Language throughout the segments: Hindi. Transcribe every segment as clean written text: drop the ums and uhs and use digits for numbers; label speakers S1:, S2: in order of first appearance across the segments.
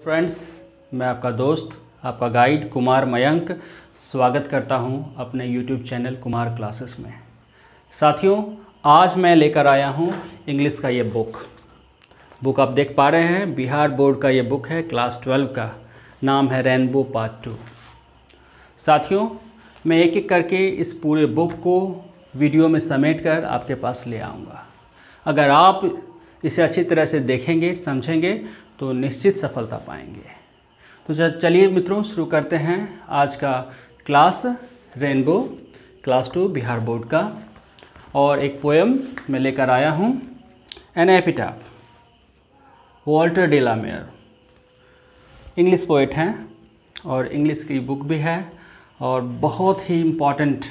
S1: फ्रेंड्स, मैं आपका दोस्त, आपका गाइड कुमार मयंक स्वागत करता हूं अपने यूट्यूब चैनल कुमार क्लासेस में। साथियों, आज मैं लेकर आया हूं इंग्लिश का ये बुक आप देख पा रहे हैं। बिहार बोर्ड का ये बुक है, क्लास 12 का। नाम है रेनबो पार्ट 2। साथियों, मैं एक एक करके इस पूरे बुक को वीडियो में समेट कर आपके पास ले आऊँगा। अगर आप इसे अच्छी तरह से देखेंगे, समझेंगे तो निश्चित सफलता पाएंगे। तो चलिए मित्रों, शुरू करते हैं आज का class rainbow class 2 Bihar board का। और एक पोएम मैं लेकर आया हूँ, an epitaph, Walter de la Mare. English poet हैं और इंग्लिश की बुक भी है और बहुत ही इम्पॉर्टेंट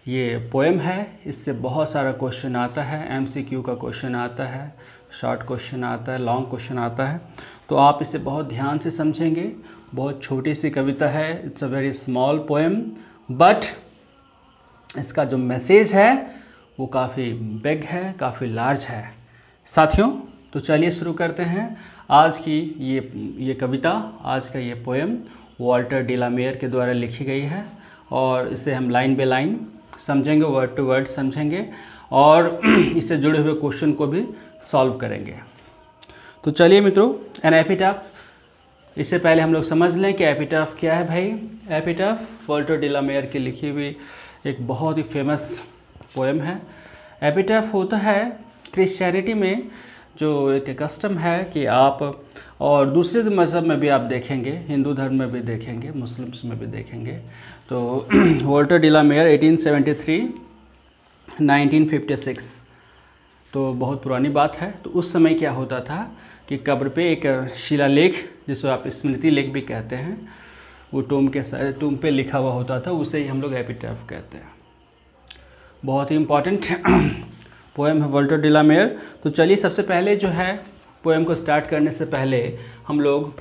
S1: ये पोएम है। इससे बहुत सारा क्वेश्चन आता है, एमसीक्यू का क्वेश्चन आता है, शॉर्ट क्वेश्चन आता है, लॉन्ग क्वेश्चन आता है। तो आप इसे बहुत ध्यान से समझेंगे। बहुत छोटी सी कविता है, it's a very small poem, but इसका जो मैसेज है वो काफ़ी बिग है, काफ़ी लार्ज है। साथियों, तो चलिए शुरू करते हैं आज की ये कविता। आज का ये पोएम वॉल्टर डिलामेयर के द्वारा लिखी गई है और इसे हम लाइन बाय लाइन समझेंगे, वर्ड टू वर्ड समझेंगे और इससे जुड़े हुए क्वेश्चन को भी सॉल्व करेंगे। तो चलिए मित्रों, एन एपिटाफ, इससे पहले हम लोग समझ लें कि एपिटाफ क्या है। भाई, एपिटाफ वॉल्टर डिलामेयर की लिखी हुई एक बहुत ही फेमस पोएम है। एपिटाफ होता है क्रिश्चियनिटी में जो एक कस्टम है कि आप, और दूसरे मज़हब में भी आप देखेंगे, हिंदू धर्म में भी देखेंगे, मुस्लिम्स में भी देखेंगे। तो वॉल्टर डिलामेयर 1873 1956, तो बहुत पुरानी बात है। तो उस समय क्या होता था कि कब्र पे एक शिलालेख, जिसको आप स्मृति लेख भी कहते हैं, वो टूम पे लिखा हुआ होता था, उसे ही हम लोग एपिटाफ कहते हैं। बहुत ही इम्पॉर्टेंट पोएम है वॉल्टर डिलामेयर। तो चलिए, सबसे पहले जो है पोएम को स्टार्ट करने से पहले हम लोग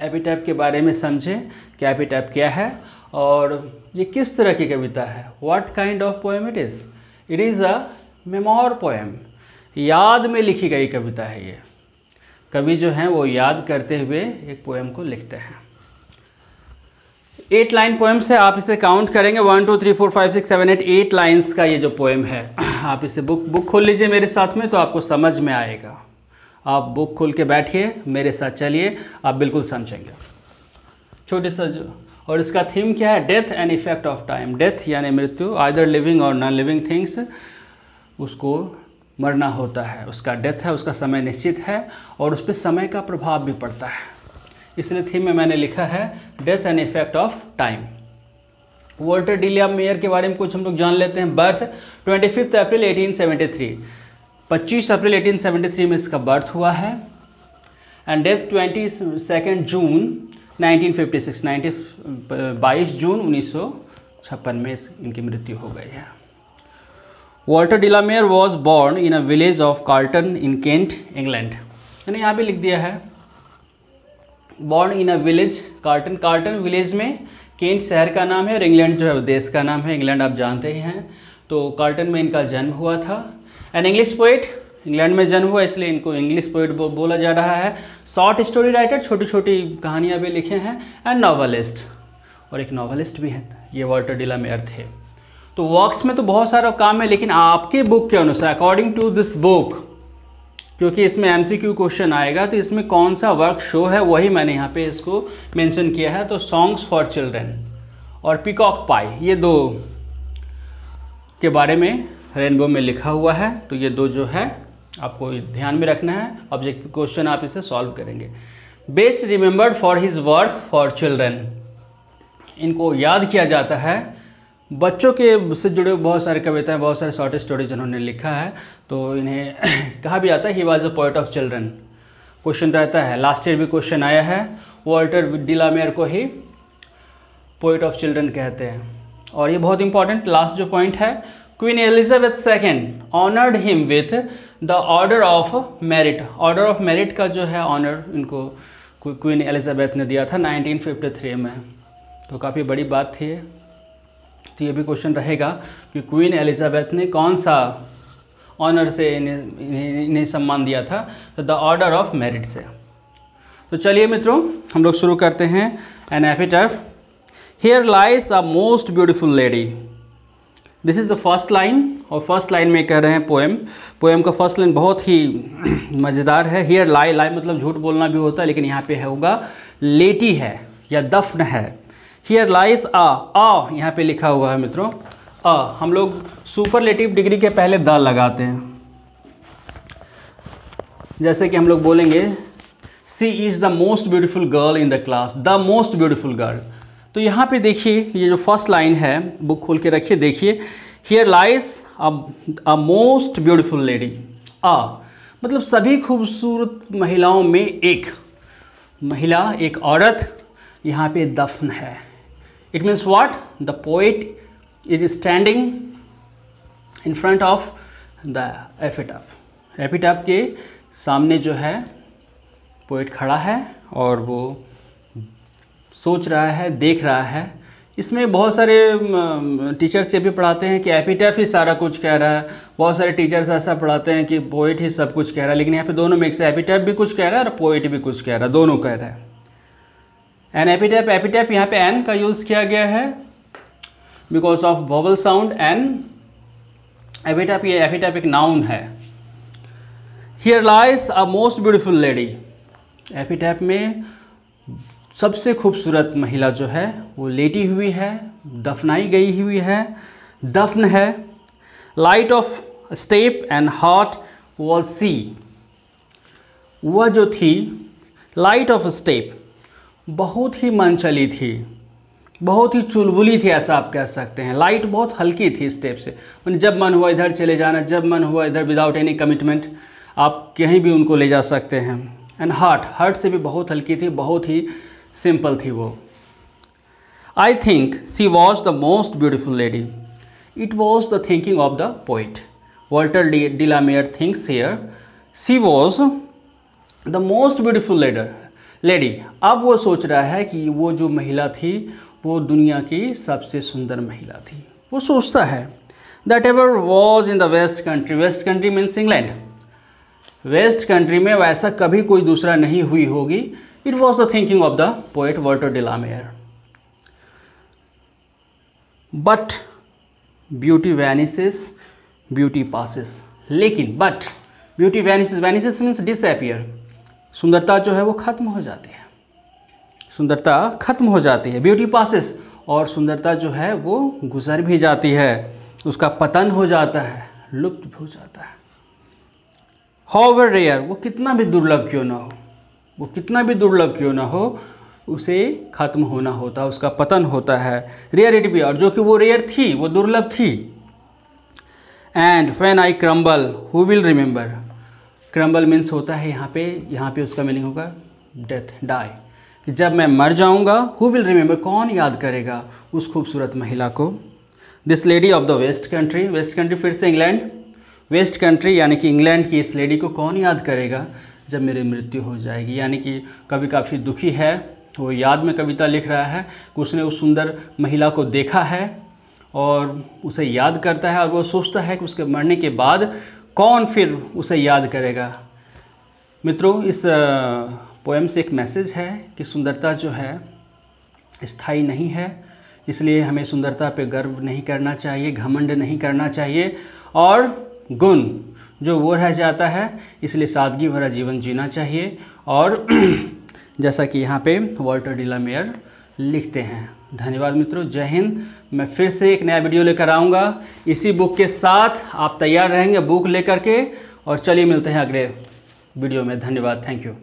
S1: एपिटाफ के बारे में समझें कि एपिटाफ क्या है और ये किस तरह की कविता है। What kind of poem it is? It is a memoir poem. याद में लिखी गई कविता है ये। कवि जो हैं वो याद करते हुए एक पोएम को लिखते हैं। 8 लाइन पोएम से आप इसे काउंट करेंगे, 1 2 3 4 5 6 7 8 लाइन्स का ये जो पोएम है। आप इसे बुक खोल लीजिए मेरे साथ में, तो आपको समझ में आएगा। आप बुक खोल के बैठिए, मेरे साथ चलिए, आप बिल्कुल समझेंगे। छोटे सा जो, और इसका थीम क्या है? Death and effect of time. Death यानी मृत्यु, आइदर लिविंग और नॉन लिविंग थिंग्स, उसको मरना होता है, उसका डेथ है, उसका समय निश्चित है और उस पर समय का प्रभाव भी पड़ता है। इसलिए थीम में मैंने लिखा है death and effect of time. Walter de la Mare के बारे में कुछ हम लोग जान लेते हैं। बर्थ 25 अप्रैल 1873, 25 अप्रैल 1873 में इसका बर्थ हुआ है। एंड डेथ 22 जून 1956, 22 जून 1956 में इनकी मृत्यु हो गई है। Walter de la Mare was born in a village of Charlton in Kent, England. मैंने यहाँ भी लिख दिया है, born in a village Charlton. Charlton village में, केंट शहर का नाम है और इंग्लैंड जो है देश का नाम है। इंग्लैंड आप जानते ही हैं। तो कार्टन में इनका जन्म हुआ था। एन इंग्लिश पोइट, इंग्लैंड में जन्म हुआ इसलिए इनको इंग्लिश पोइट बोला जा रहा है। शॉर्ट स्टोरी राइटर, छोटी छोटी कहानियाँ भी लिखे हैं। एंड नॉवलिस्ट, और एक नॉवलिस्ट भी हैं ये वॉल्टर डिलामेयर थे। तो वर्क्स में तो बहुत सारा काम है, लेकिन आपके बुक के अनुसार, अकॉर्डिंग टू दिस बुक, क्योंकि इसमें एमसीक्यू क्वेश्चन आएगा, तो इसमें कौन सा वर्क शो है वही मैंने यहाँ पे इसको मेंशन किया है। तो सॉन्ग्स फॉर चिल्ड्रन और पीकॉक पाई, ये दो के बारे में रेनबो में लिखा हुआ है। तो ये दो जो है आपको ध्यान में रखना है। ऑब्जेक्टिव क्वेश्चन आप इसे सॉल्व करेंगे। Best remembered for his work for children, इनको याद किया जाता है बच्चों के से जुड़े बहुत सारे कविताएं, बहुत सारे शॉर्ट स्टोरी जिन्होंने लिखा है। तो इन्हें कहा भी जाता है he was a poet of children. Question रहता है, लास्ट ईयर भी क्वेश्चन आया है, वॉल्टर डिलामेयर को ही पोएट ऑफ चिल्ड्रन कहते हैं। और ये बहुत इंपॉर्टेंट लास्ट जो पॉइंट है, queen Elizabeth II honoured him with the order of merit. Order of merit का जो है ऑनर इनको क्वीन एलिजाबेथ ने दिया था 1953 में। तो काफ़ी बड़ी बात थी। तो ये भी क्वेश्चन रहेगा कि क्वीन एलिजाबेथ ने कौन सा ऑनर से इन्हें सम्मान दिया था, तो द ऑर्डर ऑफ मेरिट से। तो चलिए मित्रों, हम लोग शुरू करते हैं। An epitaph. Here lies a most beautiful lady. This is the first line, और फर्स्ट लाइन में कह रहे हैं पोएम का फर्स्ट लाइन बहुत ही मज़ेदार है। हियर लाई मतलब झूठ बोलना भी होता है, लेकिन यहाँ पे होगा लेटी है या दफन है। हियर लाइज आ यहाँ पे लिखा हुआ है मित्रों। हम लोग सुपरलेटिव डिग्री के पहले द लगाते हैं। जैसे कि हम लोग बोलेंगे she is the most beautiful girl in the class, the most beautiful girl. तो यहाँ पे देखिए, ये जो फर्स्ट लाइन है, बुक खोल के रखिए, देखिए here lies a most beautiful lady. मतलब सभी खूबसूरत महिलाओं में एक महिला, एक औरत यहाँ पे दफन है। It means what? The poet is standing in front of the epitaph. Epitaph के सामने जो है पोएट खड़ा है और वो सोच रहा है, देख रहा है। इसमें बहुत सारे टीचर्स ये भी पढ़ाते हैं कि एपिटैफ ही सारा कुछ कह रहा है। बहुत सारे टीचर्स ऐसा पढ़ाते हैं कि पोएट ही सब कुछ कह रहा है, लेकिन यहाँ पे दोनों मिक्स है। एपिटैफ भी कुछ कह रहा है और पोएट भी कुछ कह रहा है, दोनों कह रहा है। एन एपिटैफ यहाँ पे एन का यूज़ किया गया है because of vowel sound. An epitaph, ये एपिटैफ एक नाउन है। Here lies a most beautiful lady. Epitaph में सबसे खूबसूरत महिला जो है वो लेटी हुई है, दफनाई गई हुई है, दफन है। Light of step and heart was she. वह जो थी, लाइट ऑफ स्टेप, बहुत ही मन चली थी, बहुत ही चुलबुली थी, ऐसा आप कह सकते हैं। लाइट बहुत हल्की थी स्टेप से, जब मन हुआ इधर चले जाना, जब मन हुआ इधर, विदाउट एनी कमिटमेंट आप कहीं भी उनको ले जा सकते हैं। एंड हार्ट से भी बहुत हल्की थी, बहुत ही सिंपल थी वो। I think she was the most beautiful lady. It was the thinking of the poet. Walter de la Mare thinks here she was the most beautiful lady. अब वो सोच रहा है कि वो जो महिला थी वो दुनिया की सबसे सुंदर महिला थी। वो सोचता है that ever was in the west country. West country means England. West country में वैसा कभी कोई दूसरा नहीं हुई होगी। It was the thinking of the poet Walter de la Mare. But beauty vanishes, beauty passes. लेकिन but beauty vanishes, vanishes means disappear. सुंदरता जो है वो खत्म हो जाती है, सुंदरता खत्म हो जाती है। ब्यूटी पासेस, और सुंदरता जो है वो गुजर भी जाती है, उसका पतन हो जाता है, लुप्त हो जाता है। हाउएवर रेयर, वो कितना भी दुर्लभ क्यों ना हो, वो कितना भी दुर्लभ क्यों ना हो, उसे ख़त्म होना होता है, उसका पतन होता है। रेयरिटी भी, और जो कि वो रेयर थी, वो दुर्लभ थी। And when I crumble who will remember. Crumble means होता है यहाँ पे उसका मीनिंग होगा डेथ, डाई। कि जब मैं मर जाऊँगा, हु विल रिमेंबर, कौन याद करेगा उस खूबसूरत महिला को। This lady of the west country. West country फिर से इंग्लैंड। वेस्ट कंट्री यानी कि इंग्लैंड की इस लेडी को कौन याद करेगा जब मेरी मृत्यु हो जाएगी। यानी कि कभी काफ़ी दुखी है, वो याद में कविता लिख रहा है कि उसने उस सुंदर महिला को देखा है और उसे याद करता है, और वो सोचता है कि उसके मरने के बाद कौन फिर उसे याद करेगा। मित्रों, इस पोएम से एक मैसेज है कि सुंदरता जो है स्थायी नहीं है, इसलिए हमें सुंदरता पे गर्व नहीं करना चाहिए, घमंड नहीं करना चाहिए, और गुण जो वो रह जाता है, इसलिए सादगी भरा जीवन जीना चाहिए। और जैसा कि यहाँ पे वॉल्टर डिलामेयर लिखते हैं। धन्यवाद मित्रों, जय हिंद। मैं फिर से एक नया वीडियो लेकर आऊँगा इसी बुक के साथ। आप तैयार रहेंगे बुक लेकर के, और चलिए मिलते हैं अगले वीडियो में। धन्यवाद, थैंक यू।